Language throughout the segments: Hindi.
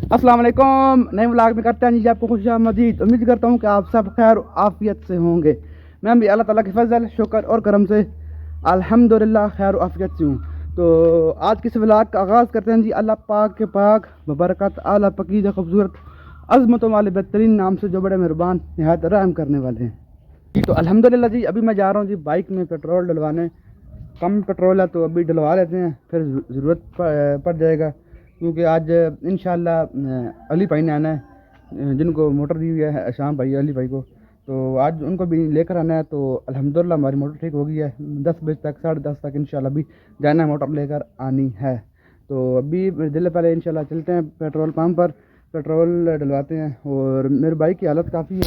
अस्सलाम वालेकुम। नए व्लॉग में करते हैं जी आपको खुशामदीद। उम्मीद करता हूँ कि आप सब खैर आफियत से होंगे। मैं भी अल्लाह ताला के फजल शुक्र और करम से अल्हम्दुलिल्लाह खैर आफियत से हूँ। तो आज किस व्लॉग का आगाज़ करते हैं जी अल्लाह पाक के पाक बबरकत आला पकीदा खूबसूरत अज़मतों वाले बेहतरीन नाम से जो बड़े मेहरबान नहायत रहम करने वाले हैं जी। तो अल्हम्दुलिल्लाह जी अभी मैं जा रहा हूँ जी बाइक में पेट्रोल डलवाने। कम पेट्रोल है तो अभी डलवा लेते हैं, फिर ज़रूरत पड़ जाएगा क्योंकि आज इंशाल्लाह अली भाई ने आना है जिनको मोटर दी हुई है शाम भाई अली भाई को, तो आज उनको भी लेकर आना है। तो अल्हम्दुलिल्लाह हमारी मोटर ठीक हो गई है। 10 बजे तक 10:30 तक इंशाल्लाह भी जाना है, मोटर लेकर आनी है। तो अभी दिल्ली पहले इंशाल्लाह चलते हैं पेट्रोल पंप पर, पेट्रोल डलवाते हैं। और मेरे बाइक की हालत काफ़ी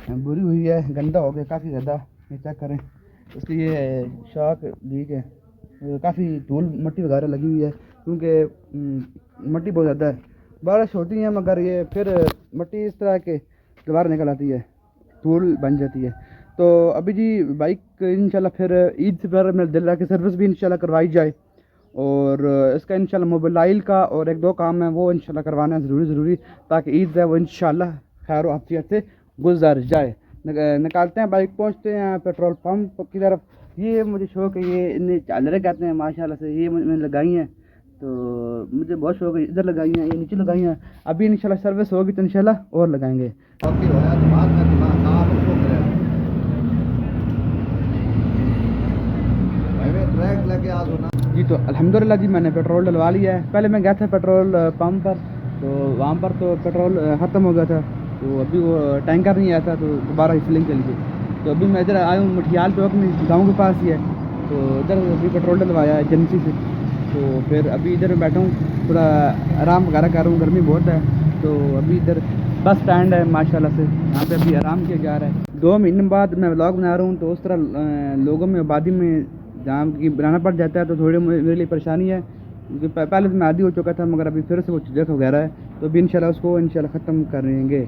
बुरी हुई है, गंदा हो गया काफ़ी ज़्यादा, ये चेक करें। इसकी ये शॉक लीक है, काफ़ी धूल मिट्टी वगैरह लगी हुई है क्योंकि मिट्टी बहुत ज़्यादा है। बारिश होती है मगर ये फिर मिट्टी इस तरह के दोबारा निकल आती है, धूल बन जाती है। तो अभी जी बाइक इंशाल्लाह फिर ईद से पहले मेरे दिल रहा कि सर्विस भी इंशाल्लाह करवाई जाए। और इसका इंशाल्लाह मोबाइल का और एक दो काम है वो इंशाल्लाह करवाना है ज़रूरी ताकि ईद है वो इंशाल्लाह खैर आफियत से गुजर जाए। निकालते हैं बाइक, पहुंचते हैं पेट्रोल पंप की तरफ। ये मुझे शौक है, ये इन्हें चादरें कहते हैं माशाल्लाह से, ये मैंने लगाई हैं। तो मुझे बहुत शौक है, इधर लगाई हैं, ये नीचे लगाई हैं। अभी इंशाल्लाह सर्विस होगी तो इंशाल्लाह और लगाएंगे। जी तो अल्हम्दुलिल्लाह जी मैंने पेट्रोल डलवा लिया है। पहले मैं गया था पेट्रोल पंप पर, तो वहाँ पर तो पेट्रोल ख़त्म हो गया था, तो अभी वो टैंकर नहीं आया था तो दोबारा रिफिलिंग के लिए। तो अभी मैं इधर आया हूँ मठियाल चौक में, गांव के पास ही है। तो इधर अभी पेट्रोल डलवाया है एजेंसी से, तो फिर अभी इधर बैठा हूँ, थोड़ा आराम वगैरह कर रहा हूँ, गर्मी बहुत है। तो अभी इधर बस स्टैंड है माशाल्लाह से, यहाँ पे अभी आराम किया जा रहा है। 2 महीने बाद मैं व्लॉग बना रहा हूँ, तो उस तरह लोगों में आबादी में जाम की बनाना पड़ जाता है, तो थोड़ी मेरे लिए परेशानी है क्योंकि पहले तो मैं आदी हो चुका था मगर अभी फिर से वो झिझक वगैरह है। तो अभी इंशाल्लाह उसको इंशाल्लाह ख़त्म करेंगे।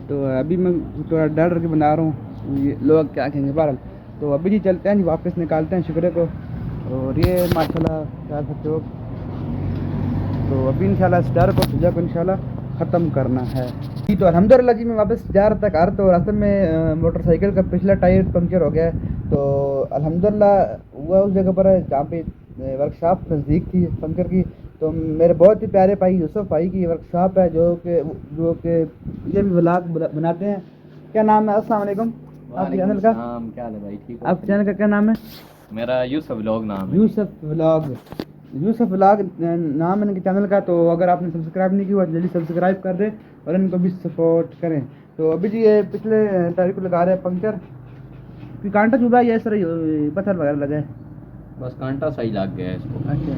तो अभी मैं थोड़ा डर करके बना रहा हूँ, ये लोग क्या कहेंगे बहरहाल। तो अभी जी चलते हैं जी, वापस निकालते हैं शुक्र को। और ये माशाल्लाह क्या सकते हो, तो अभी इंशाल्लाह इस डर को झिझक को इंशाल्लाह ख़त्म करना है जी। तो अल्हम्दुलिल्लाह जी मैं वापस जा रहा था घर, तो रास्ते में मोटरसाइकिल का पिछला टायर पंक्चर हो गया है। तो अल्हम्दुलिल्लाह हुआ उस जगह पर है जहाँ पे वर्कशॉप नज़दीक थी पंक्चर की। तो मेरे बहुत ही प्यारे भाई यूसुफ भाई की वर्कशॉप है जो कि ये भी व्लॉग बनाते हैं। क्या नाम है? अस्सलाम वालेकुम। आपके चैनल का क्या हाल है भाई? ठीक हो? आपके चैनल का क्या नाम है? मेरा यूसुफ व्लॉग नाम है। यूसुफ व्लॉग नाम है इनके चैनल का। तो अगर आपने सब्सक्राइब नहीं किया जल्दी सब्सक्राइब कर दें और इनको भी सपोर्ट करें। तो अभी जी ये पिछले टायर को लगा रहे हैं पंक्चर, फिर कांटा चुभा या सर पत्थर वगैरह लगा है, बस कांटा सही लग गया है इसको। अच्छा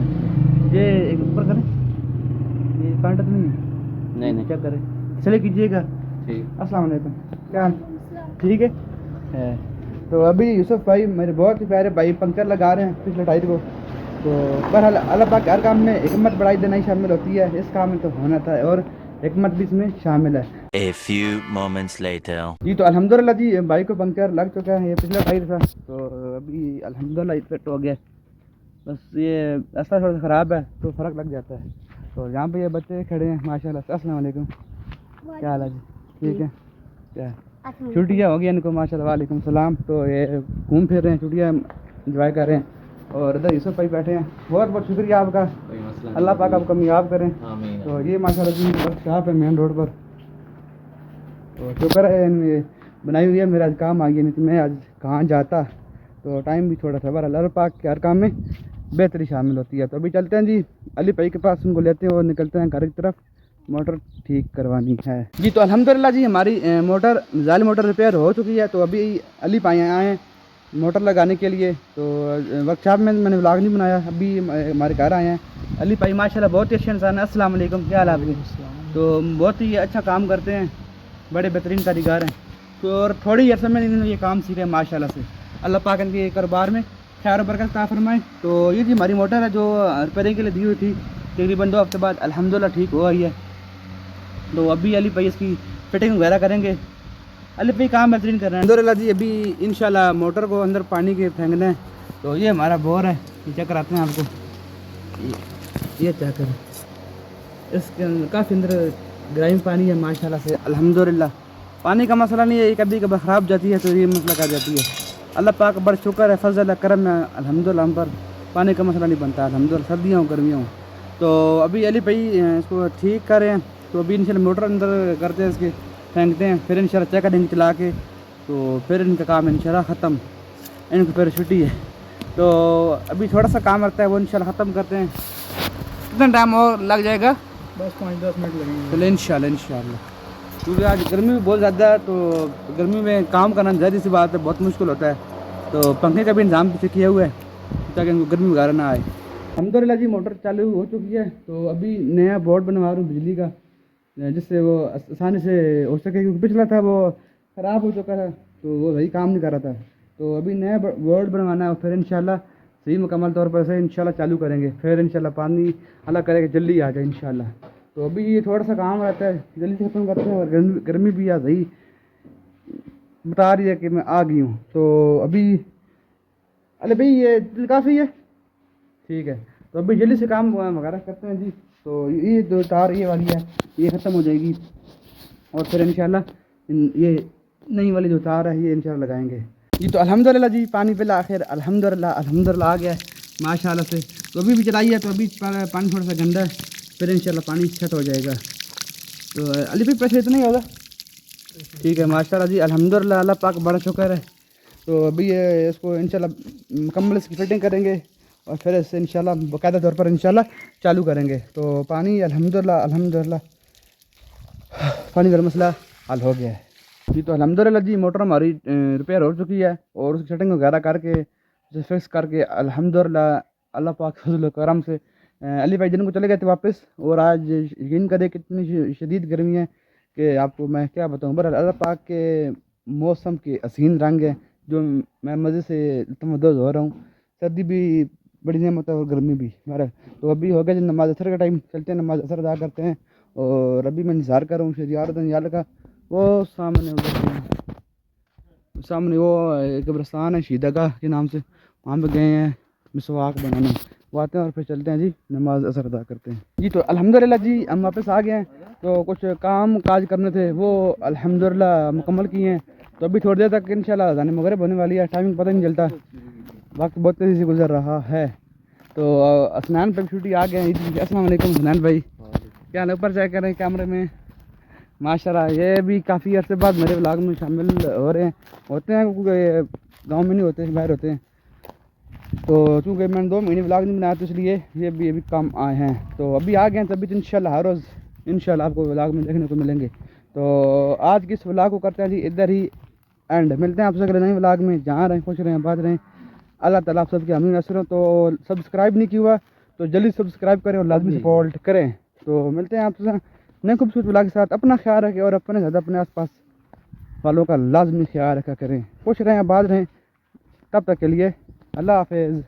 ये एक ऊपर करें, ये कांटा तो नहीं है? नहीं चेक करें, चले कीजिएगा। ठीक। अस्सलाम वालेकुम। क्या हाल? ठीक है। तो अभी यूसुफ भाई मेरे बहुत ही प्यारे भाई पंक्चर लगा रहे हैं पिछले टायर को। तो बहरहाल अल्लाह पाक हर काम में हिकमत बढ़ाई देना ही शामिल होती है, इस काम में तो होना था और हिकमत भी इसमें शामिल है। A few moments later. जी तो अल्हम्दुलिल्लाह जी बाइक को पंक्चर लग चुका है, ये पिछला टायर था तो अभी अल्हम्दुलिल्लाह फिट हो गया। बस ये रास्ता थोड़ा सा ख़राब है तो फ़र्क लग जाता है। तो यहाँ पे ये बच्चे खड़े हैं माशाल्लाह से। अस्सलाम वालेकुम। क्या हाल है जी? ठीक है। क्या छुट्टियाँ हो गई इनको माशाल्लाह। वालेकुम सलाम। तो ये घूम फिर रहे हैं, छुट्टियाँ इंजॉय कर रहे हैं। और इधर यूसुफ भाई बैठे हैं। बहुत बहुत शुक्रिया आपका, अल्लाह पाक आपको कामयाब करें। आमीन। तो ये माशाल्लाह जी वर्कशॉप है मेन रोड पर, तो शुक्र है इनमें बनाई हुई है, मेरा आज काम आ गया, नहीं तो मैं आज कहाँ जाता। तो टाइम भी थोड़ा सा बहरहाल अल्लाह पाक के हर काम में बेहतरी शामिल होती है। तो अभी चलते हैं जी अली भाई के पास, उनको लेते हैं और निकलते हैं घर की तरफ, मोटर ठीक करवानी है जी। तो अल्हम्दुलिल्लाह जी हमारी मोटर जाली मोटर रिपेयर हो चुकी है। तो अभी अली भाई आए हैं मोटर लगाने के लिए। तो वर्कशॉप में मैंने व्लॉग नहीं बनाया, अभी हमारे घर आए हैं अली भाई माशाल्लाह, बहुत ही अच्छे इंसान है। अस्सलाम वालेकुम। क्या हाल है आपके? तो बहुत ही अच्छा काम करते हैं, बड़े बेहतरीन कारीगर हैं। तो और थोड़ी अर्से में इन्होंने ये काम सीखे माशाल्लाह से, अल्लाह पाक इनके कारोबार में खैर बरकत अता फरमाए। तो ये जी हमारी मोटर है जो रिपेयरिंग के लिए दी हुई थी, तकरीबन 2 हफ्ते बाद अल्हम्दुलिल्लाह ठीक हो गई है। तो अभी अली भाई इसकी फिटिंग वगैरह करेंगे, अली भाई काम बेहतरीन कर रहे हैं अल्हम्दुलिल्लाह जी। अभी इंशाल्लाह मोटर को अंदर पानी के फेंकना है। तो ये हमारा बोर है, ये चेक कराते हैं आपको, ये चेक करें, इसके अंदर काफ़ी अंदर ग्राइम पानी है माशाल्लाह से अल्हम्दुलिल्लाह। पानी का मसला नहीं है, कभी कभी ख़राब जाती है तो ये मसला कर जाती है। अल्लाह पाक का बड़ा शुक्र है, फजल है, करम है अल्हम्दुलिल्लाह, हम पर पानी का मसला नहीं बनता अल्हम्दुलिल्लाह, सर्दियाँ हो गर्मियाँ हो। तो अभी अली भाई इसको ठीक कर रहे हैं, तो अभी इंशाल्लाह मोटर अंदर करते हैं, इसके फेंकते हैं, फिर इंशाल्लाह चेक करेंगे चला के, तो फिर इनका काम इंशाल्लाह ख़त्म, इनको फिर छुट्टी है। तो अभी थोड़ा सा काम रहता है वो इंशाल्लाह ख़त्म करते हैं। कितना टाइम और लग जाएगा? बस 5-10 मिनट लगेंगे। चलो इंशाल्लाह, क्योंकि आज गर्मी भी बहुत ज़्यादा है, तो गर्मी में काम करना ज़ाहिर सी बात है बहुत मुश्किल होता है। तो पंखे का भी इंतज़ाम पीछे किया हुआ है ताकि इनको गर्मी वगैरह ना आए। अल्हम्दुलिल्लाह जी मोटर चालू हो चुकी है, तो अभी नया बोर्ड बनवा रहा हूँ बिजली का, जिससे वो आसानी से हो सके, क्योंकि पिछला था वो ख़राब हो चुका था, तो वो सही काम नहीं कर रहा था। तो अभी नया बोर्ड बनवाना है, और फिर इंशाल्लाह सही मुकम्मल तौर पर से इंशाल्लाह चालू करेंगे, फिर इंशाल्लाह पानी अल्लाह करेगा जल्दी आ जाए इंशाल्लाह। तो अभी ये थोड़ा सा काम रहता है, जल्दी से ख़त्म करते हैं, और गर्मी भी आ सही बता रही है कि मैं आ गई हूँ। तो अभी अरे भाई ये दिल काफ़ी है, ठीक है, तो अभी जल्दी से काम वगैरह करते हैं जी। तो ये दो तार ये वाली है ये ख़त्म हो जाएगी, और फिर इंशाल्लाह ये नई वाली जो तार है ये इंशाल्लाह लगाएंगे जी। तो अल्हम्दुलिल्लाह जी पानी पिला आखिर अल्हम्दुलिल्लाह आ गया है माशाल्लाह से। तो अभी भी चलाई है, तो अभी पानी थोड़ा सा गंदा है, फिर इंशाल्लाह पानी सेट हो जाएगा। तो अली भाई पैसे इतना ही होगा, ठीक है माशाल्लाह जी अल्हम्दुलिल्लाह, अल्लाह पाक बड़ा शुक्र है। तो अभी ये इसको इंशाल्लाह मुकम्मल इसकी फिटिंग करेंगे, और फिर इससे इंशाल्लाह बाकायदा तौर पर इंशाल्लाह चालू करेंगे। तो पानी अल्हम्दुलिल्लाह पानी का मसला हल हो गया है जी। तो अल्हम्दुलिल्लाह जी मोटर हमारी रिपेयर हो चुकी है, और उसकी सेटिंग वगैरह करके उसे फिक्स करके अल्हम्दुलिल्लाह अल्लाह पाक फजल व करम से अली भाई दिन को चले गए थे वापस। और आज यकीन करें कितनी शदीद गर्मी है कि आपको मैं क्या बताऊँ। बहरहाल अल्लाह पाक के मौसम के हसीन रंग हैं जो मैं मज़े से तमद्दुज़ हो रहा हूँ। सर्दी भी बड़ी नेमत है और गर्मी भी। बहरहाल तो अभी हो गया जब नमाज असर का टाइम, चलते हैं नमाज असर अदा करते हैं। और अभी मैं इंतज़ार कर रहा हूँ शरियात यार का, वो सामने उधर सामने वो एक कब्रिस्तान है शीदा के नाम से, वहाँ पे गए हैं मिसवाक बनाने, वो आते हैं और फिर चलते हैं जी नमाज असर अदा करते हैं जी। तो अल्हम्दुलिल्लाह जी हम वापस आ गए हैं, तो कुछ काम काज करने थे वो अल्हम्दुलिल्लाह मुकम्मल किए हैं। तो अभी थोड़ी देर तक इंशाल्लाह अज़ान मगरिब होने वाली है, टाइमिंग पता नहीं चलता, वक्त बहुत तेज़ी से गुजर रहा है। तो असनान पर छुट्टी आ गए हैं। अस्सलाम वालेकुम हसनैन भाई, क्या हाल, ऊपर चेक कर रहे हैं कैमरे में माशाल्लाह। ये भी काफ़ी अर्से बाद मेरे व्लॉग में शामिल हो रहे हैं, होते हैं क्योंकि गांव में नहीं होते, बाहर होते हैं। तो चूँकि मैंने 2 महीने व्लॉग नहीं बनाया, तो इसलिए ये भी अभी काम आए हैं। तो अभी आ गए हैं, तभी तो इंशाल्लाह हर रोज़ इंशाल्लाह आपको व्लॉग में देखने को मिलेंगे। तो आज की इस व्लॉग को करते हैं जी इधर ही एंड, मिलते हैं आपसे अगले नए व्लॉग में। जहाँ रहें खुश रहें आबाद रहें, अल्लाह ताला आप सबके अमीन नसर हो। तो सब्सक्राइब नहीं किया हुआ तो जल्दी सब्सक्राइब करें और लाजमी सपोर्ट करें। तो मिलते हैं आपसे नए खूबसूरत व्लॉग के साथ। अपना ख्याल रखें और अपने ज़्यादा अपने आसपास वालों का लाजमी ख्याल रखा करें। खुश रहें आबाद रहें, तब तक के लिए अल्लाह हाफिज़।